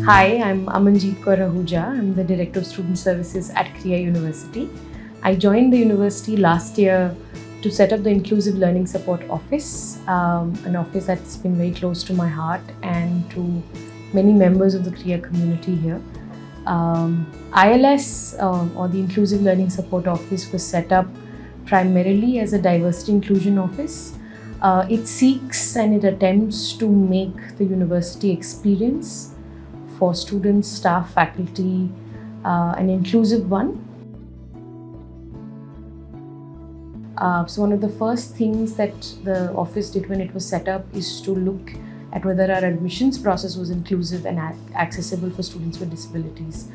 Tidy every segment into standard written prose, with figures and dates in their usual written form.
Hi, I'm Amanjit Kaur Ahuja. I'm the Director of Student Services at Krea University. I joined the university last year to set up the Inclusive Learning Support Office, an office that's been very close to my heart and to many members of the Krea community here. ILS, or the Inclusive Learning Support Office, was set up primarily as a diversity inclusion office. It seeks and it attempts to make the university experience for students, staff, faculty, an inclusive one. So one of the first things that the office did when it was set up is to look at whether our admissions process was inclusive and accessible for students with disabilities.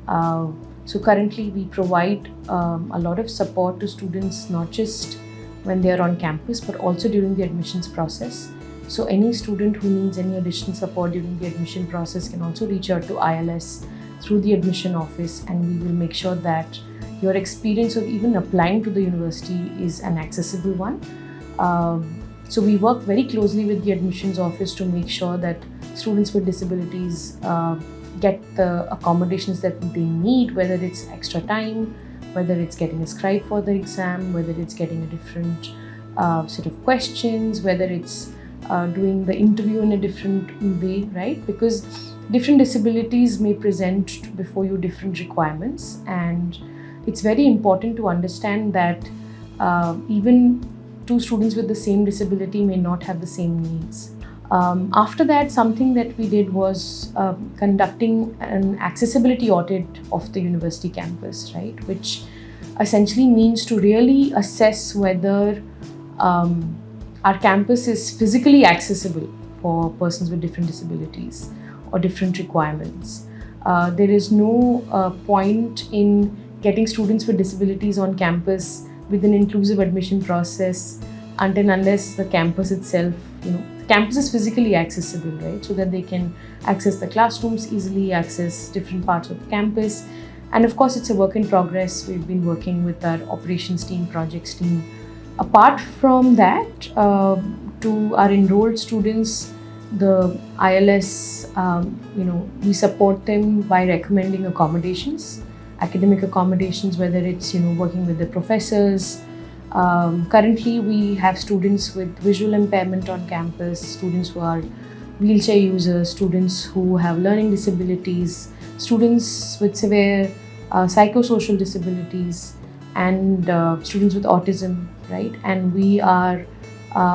So currently we provide a lot of support to students, not just when they are on campus, but also during the admissions process. So any student who needs any additional support during the admission process can also reach out to ILS through the admission office, and we will make sure that your experience of even applying to the university is an accessible one. So we work very closely with the admissions office to make sure that students with disabilities get the accommodations that they need, whether it's extra time, whether it's getting a scribe for the exam, whether it's getting a different set of questions, whether it's doing the interview in a different way, right? Because different disabilities may present before you different requirements, and it's very important to understand that even two students with the same disability may not have the same needs. After that, something that we did was conducting an accessibility audit of the university campus, right? Which essentially means to really assess whether our campus is physically accessible for persons with different disabilities or different requirements. There is no point in getting students with disabilities on campus with an inclusive admission process unless the campus itself, the campus is physically accessible, right? So that they can access the classrooms easily, access different parts of the campus. And of course, it's a work in progress. We've been working with our operations team, projects team. Apart from that, to our enrolled students, the ILS, we support them by recommending accommodations, academic accommodations, whether it's, working with the professors. Currently, we have students with visual impairment on campus, students who are wheelchair users, students who have learning disabilities, students with severe psychosocial disabilities, and students with autism, right? And we are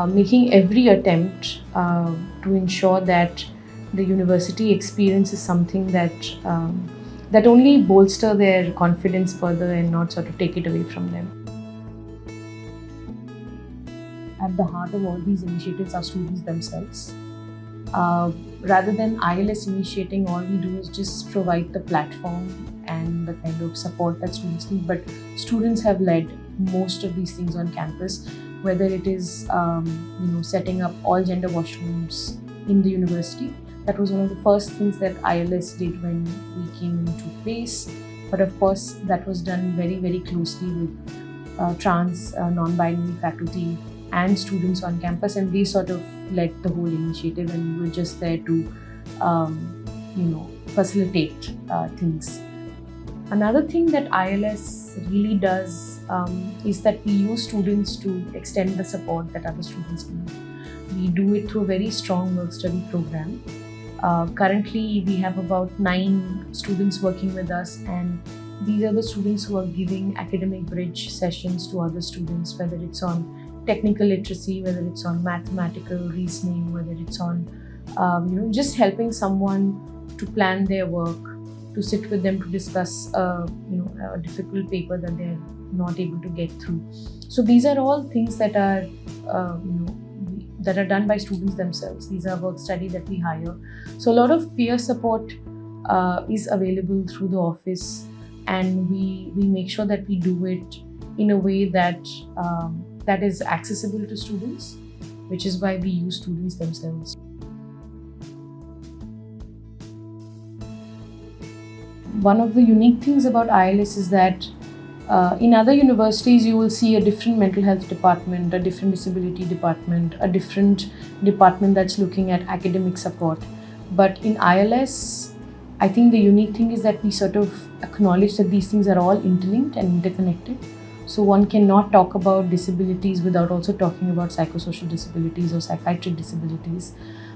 making every attempt to ensure that the university experience is something that only bolster their confidence further and not sort of take it away from them. At the heart of all these initiatives are students themselves. Rather than ILS initiating, all we do is just provide the platform and the kind of support that students need. But students have led most of these things on campus, whether it is setting up all gender washrooms in the university. That was one of the first things that ILS did when we came into place. But of course, that was done very, very closely with trans, non-binary faculty and students on campus, and they sort of led the whole initiative, and we were just there to facilitate things. Another thing that ILS really does is that we use students to extend the support that other students need. We do it through a very strong work study program. Currently, we have about 9 students working with us, and these are the students who are giving academic bridge sessions to other students, whether it's on technical literacy, whether it's on mathematical reasoning, whether it's on just helping someone to plan their work, to sit with them to discuss a difficult paper that they're not able to get through. So these are all things that are done by students themselves. These are work study that we hire. So a lot of peer support is available through the office, and we make sure that we do it in a way that is accessible to students, which is why we use students themselves. One of the unique things about ILS is that in other universities, you will see a different mental health department, a different disability department, a different department that's looking at academic support. But in ILS, I think the unique thing is that we sort of acknowledge that these things are all interlinked and interconnected. So one cannot talk about disabilities without also talking about psychosocial disabilities or psychiatric disabilities.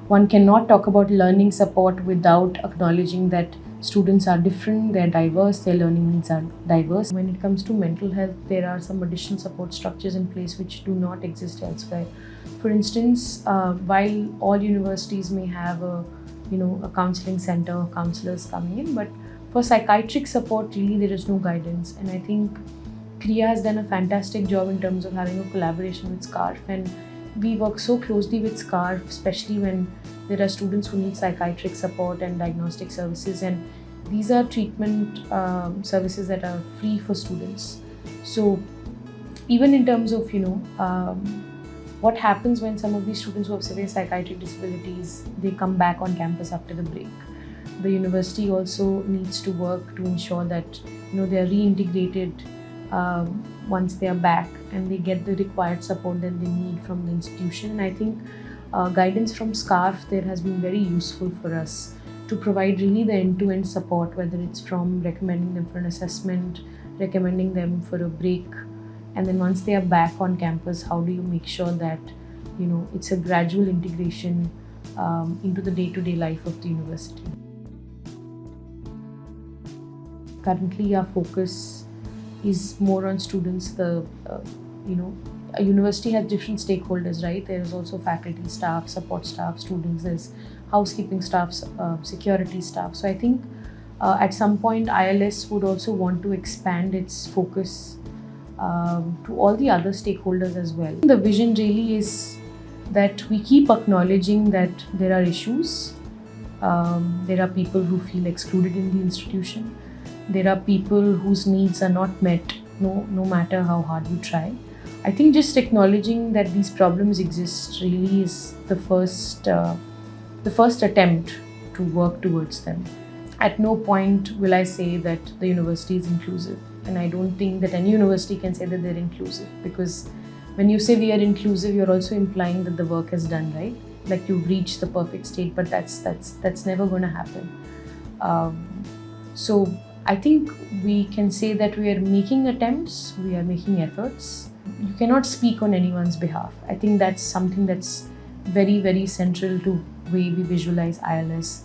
One cannot talk about learning support without acknowledging that students are different, they're diverse, their learning needs are diverse. When it comes to mental health, there are some additional support structures in place which do not exist elsewhere. For instance, while all universities may have a counseling center, counselors coming in, but for psychiatric support, really there is no guidance. And I think Krea has done a fantastic job in terms of having a collaboration with SCARF, and we work so closely with SCARF, especially when there are students who need psychiatric support and diagnostic services, and these are treatment services that are free for students. So even in terms of what happens when some of these students who have severe psychiatric disabilities, they come back on campus after the break. The university also needs to work to ensure that they are reintegrated once they are back and they get the required support that they need from the institution. And I think guidance from SCARF there has been very useful for us to provide really the end-to-end support, whether it's from recommending them for an assessment, recommending them for a break, and then once they are back on campus, how do you make sure that it's a gradual integration into the day-to-day life of the university. Currently our focus is more on students. A university has different stakeholders, right? There is also faculty, staff, support staff, students, there's housekeeping staff, security staff. So I think at some point ILS would also want to expand its focus to all the other stakeholders as well. The vision really is that we keep acknowledging that there are issues. There are people who feel excluded in the institution. There are people whose needs are not met, no matter how hard you try. I think just acknowledging that these problems exist really is the first attempt to work towards them. At no point will I say that the university is inclusive. And I don't think that any university can say that they're inclusive, because when you say we are inclusive, you're also implying that the work is done, right? Like you've reached the perfect state, but that's never going to happen. So I think we can say that we are making attempts, we are making efforts. You cannot speak on anyone's behalf. I think that's something that's very, very central to the way we visualize ILS.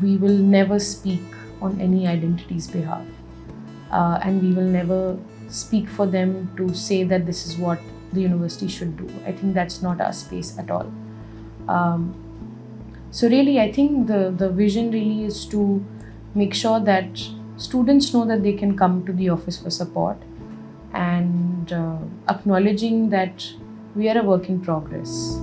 We will never speak on any identity's behalf. And we will never speak for them to say that this is what the university should do. I think that's not our space at all. So really, I think the vision really is to make sure that students know that they can come to the office for support, and acknowledging that we are a work in progress.